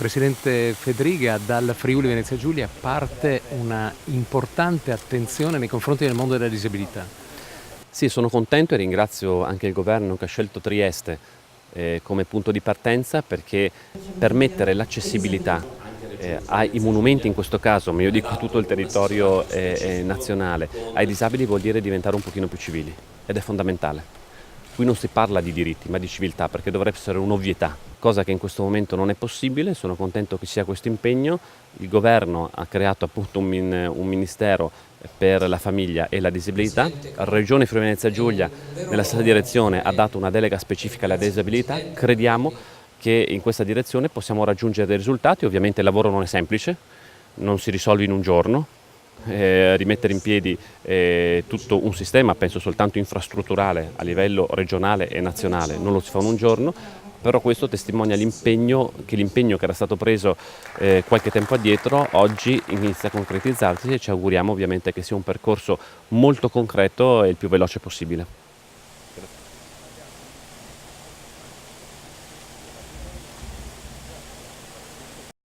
Presidente Fedriga, dal Friuli Venezia Giulia parte una importante attenzione nei confronti del mondo della disabilità. Sì, sono contento e ringrazio anche il governo che ha scelto Trieste come punto di partenza, perché permettere l'accessibilità ai monumenti in questo caso, ma io dico tutto il territorio nazionale, ai disabili vuol dire diventare un pochino più civili ed è fondamentale. Qui non si parla di diritti ma di civiltà, perché dovrebbe essere un'ovvietà, cosa che in questo momento non è possibile. Sono contento che sia questo impegno. Il governo ha creato appunto un ministero per la famiglia e la disabilità. La Regione Friuli Venezia Giulia nella stessa direzione ha dato una delega specifica alla disabilità. Crediamo che in questa direzione possiamo raggiungere dei risultati. Ovviamente il lavoro non è semplice, non si risolve in un giorno. Rimettere in piedi tutto un sistema, penso soltanto infrastrutturale a livello regionale e nazionale, non lo si fa in un giorno, però questo testimonia l'impegno che era stato preso qualche tempo addietro oggi inizia a concretizzarsi, e ci auguriamo ovviamente che sia un percorso molto concreto e il più veloce possibile.